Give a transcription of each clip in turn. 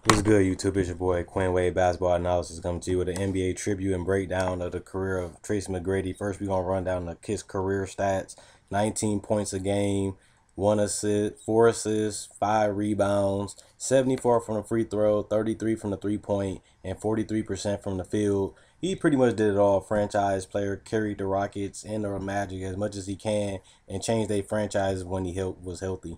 What's good, YouTube? It's your boy Quinn Wade Basketball Analysis coming to you with an NBA tribute and breakdown of the career of Tracy McGrady. First, we're going to run down his career stats: 19 points a game, 1 assist, 4 assists, 5 rebounds, 74 from the free throw, 33 from the three-point, and 43% from the field. He pretty much did it all. Franchise player, carried the Rockets and the Magic as much as he can, and changed their franchises when he was healthy.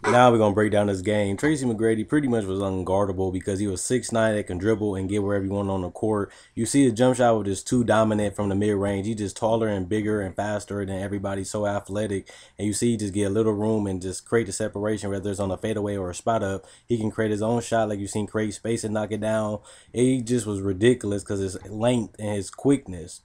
Now we're going to break down this game. Tracy McGrady pretty much was unguardable because he was 6'9", that can dribble and get wherever you want on the court. You see his jump shot was just too dominant from the mid-range. He's just taller and bigger and faster than everybody, so athletic. And you see he just get a little room and just create the separation, whether it's on a fadeaway or a spot up. He can create his own shot like you've seen, create space and knock it down. He just was ridiculous because his length and his quickness.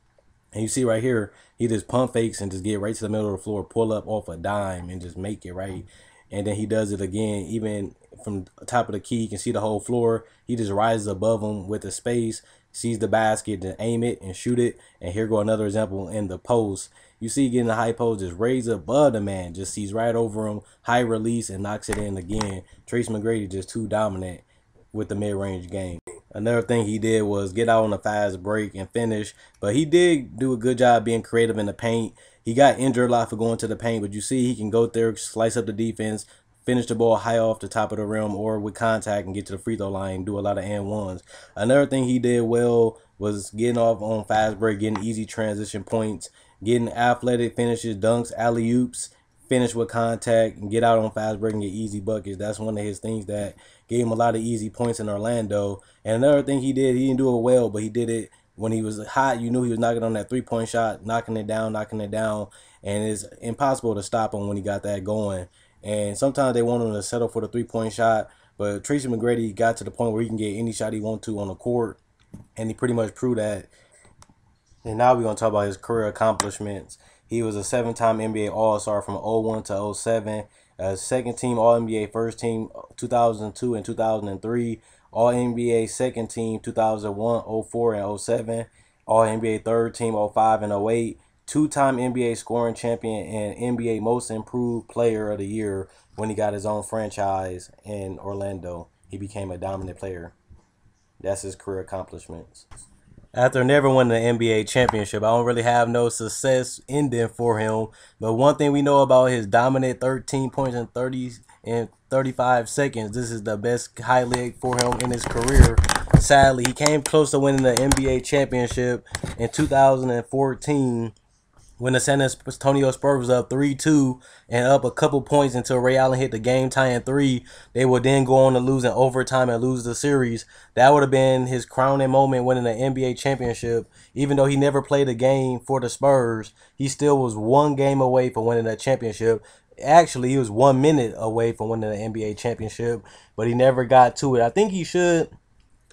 And you see right here, he just pump fakes and just get right to the middle of the floor, pull up off a dime and just make it right. And then he does it again, even from the top of the key. You can see the whole floor. He just rises above him with the space, sees the basket, then aim it and shoot it. And here go another example in the post. You see getting the high post, just raise above the man, just sees right over him, high release, and knocks it in again. Trace McGrady just too dominant with the mid-range game. Another thing he did was get out on a fast break and finish, but he did do a good job being creative in the paint. He got injured a lot for going to the paint, but you see he can go there, slice up the defense, finish the ball high off the top of the rim or with contact and get to the free throw line, do a lot of and ones. Another thing he did well was getting off on fast break, getting easy transition points, getting athletic finishes, dunks, alley-oops, finish with contact, and get out on fast break and get easy buckets. That's one of his things that gave him a lot of easy points in Orlando. And another thing he did, he didn't do it well, but he did it when he was hot. You knew he was knocking on that three-point shot, knocking it down, and it's impossible to stop him when he got that going. And sometimes they want him to settle for the three-point shot, but Tracy McGrady got to the point where he can get any shot he wants to on the court, and he pretty much proved that. And now we're going to talk about his career accomplishments. He was a 7-time NBA All-Star from 01 to 07, a second-team All-NBA first team 2002 and 2003, All-NBA second team 2001, 04, and 07, All-NBA third team 05 and 08, two-time NBA scoring champion and NBA most improved player of the year when he got his own franchise in Orlando. He became a dominant player. That's his career accomplishments. After never winning the NBA championship, I don't really have no success ending for him. But one thing we know about his dominant 13 points in 35 seconds, this is the best highlight for him in his career. Sadly, he came close to winning the NBA championship in 2014 when the San Antonio Spurs was up 3-2 and up a couple points until Ray Allen hit the game-tying three. They would then go on to lose in overtime and lose the series. That would have been his crowning moment winning the NBA championship. Even though he never played a game for the Spurs, he still was one game away from winning that championship. Actually, he was 1 minute away from winning the NBA championship, but he never got to it. I think he should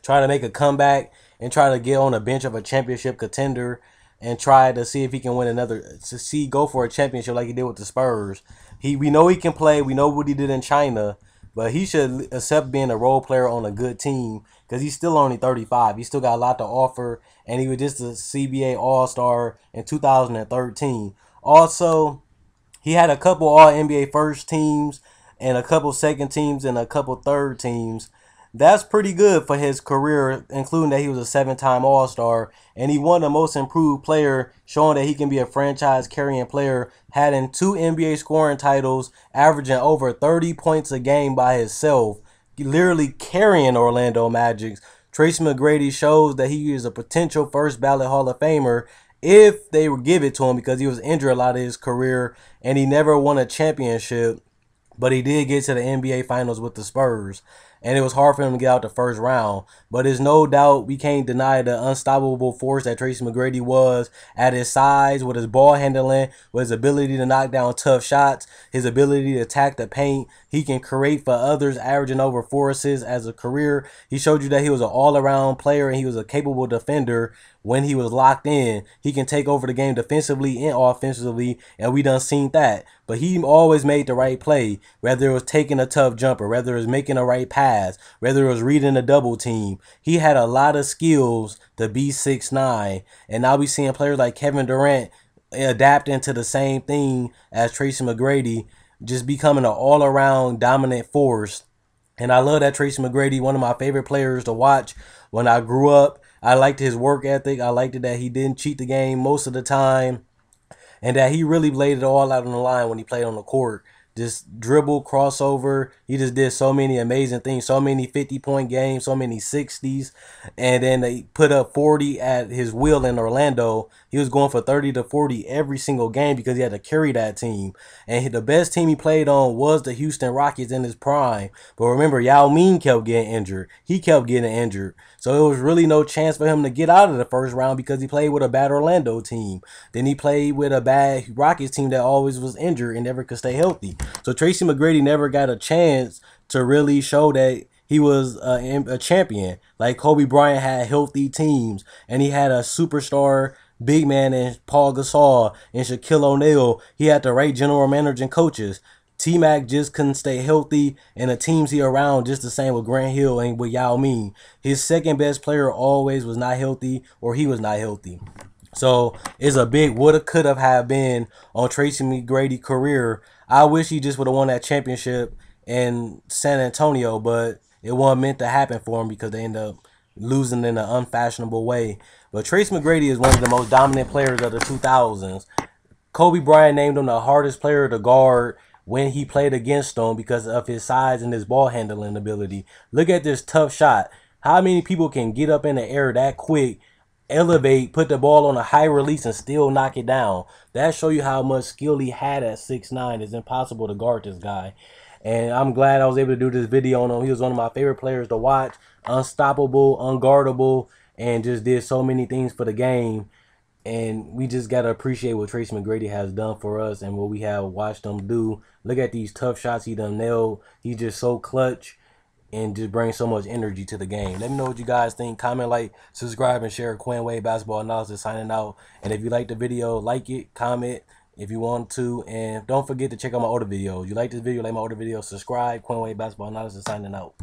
try to make a comeback and try to get on the bench of a championship contender and try to see if he can win another, go for a championship like he did with the Spurs. We know he can play. We know what he did in China, but he should accept being a role player on a good team because he's still only 35. He still got a lot to offer, and he was just a CBA All-Star in 2013. Also, he had a couple All-NBA first teams and a couple second teams and a couple third teams. That's pretty good for his career, including that he was a 7-time All-Star, and he won the most improved player, showing that he can be a franchise carrying player, having 2 NBA scoring titles, averaging over 30 points a game by himself, literally carrying Orlando Magic. Tracy McGrady shows that he is a potential first ballot Hall of Famer if they would give it to him, because he was injured a lot of his career and he never won a championship, but he did get to the NBA Finals with the Spurs. And it was hard for him to get out the first round. But there's no doubt we can't deny the unstoppable force that Tracy McGrady was at his size, with his ball handling, with his ability to knock down tough shots, his ability to attack the paint. He can create for others, averaging over 4 assists as a career. He showed you that he was an all-around player and he was a capable defender when he was locked in. He can take over the game defensively and offensively, and we done seen that. But he always made the right play, whether it was taking a tough jumper, whether it was making a right pass, whether it was reading a double team. He had a lot of skills to be 6'9", and now we seeing players like Kevin Durant adapting to the same thing as Tracy McGrady, just becoming an all-around dominant force. And I love that Tracy McGrady, one of my favorite players to watch when I grew up. I liked his work ethic. I liked it that he didn't cheat the game most of the time, and that he really laid it all out on the line when he played on the court. Just dribble, crossover. He just did so many amazing things, so many 50-point games, so many 60s. And then they put up 40 at his will in Orlando. He was going for 30 to 40 every single game because he had to carry that team. And the best team he played on was the Houston Rockets in his prime. But remember, Yao Ming kept getting injured. He kept getting injured. So it was really no chance for him to get out of the first round because he played with a bad Orlando team. Then he played with a bad Rockets team that always was injured and never could stay healthy. So Tracy McGrady never got a chance to really show that he was a champion. Like Kobe Bryant had healthy teams, and he had a superstar big man in Paul Gasol and Shaquille O'Neal. He had the right general manager and coaches. T-Mac just couldn't stay healthy, and the teams he around just the same with Grant Hill and with Yao Ming. His second best player always was not healthy, or he was not healthy. So it's a big woulda, coulda have been on Tracy McGrady's career. I wish he just would have won that championship in San Antonio, but it wasn't meant to happen for him because they ended up losing in an unfashionable way. But Tracy McGrady is one of the most dominant players of the 2000s. Kobe Bryant named him the hardest player to guard when he played against him because of his size and his ball handling ability. Look at this tough shot. How many people can get up in the air that quick, elevate, put the ball on a high release, and still knock it down? That show you how much skill he had at 6'9". It's impossible to guard this guy. And I'm glad I was able to do this video on him. He was one of my favorite players to watch. Unstoppable, unguardable, and just did so many things for the game. And we just got to appreciate what Tracy McGrady has done for us and what we have watched him do. Look at these tough shots he done nailed. He's just so clutch and just brings so much energy to the game. Let me know what you guys think. Comment, like, subscribe, and share. Quinn Wade Basketball Analysis signing out. And if you like the video, like it, comment if you want to. And don't forget to check out my older videos. You like this video, like my older videos, subscribe. Quinn Wade Basketball Analysis signing out.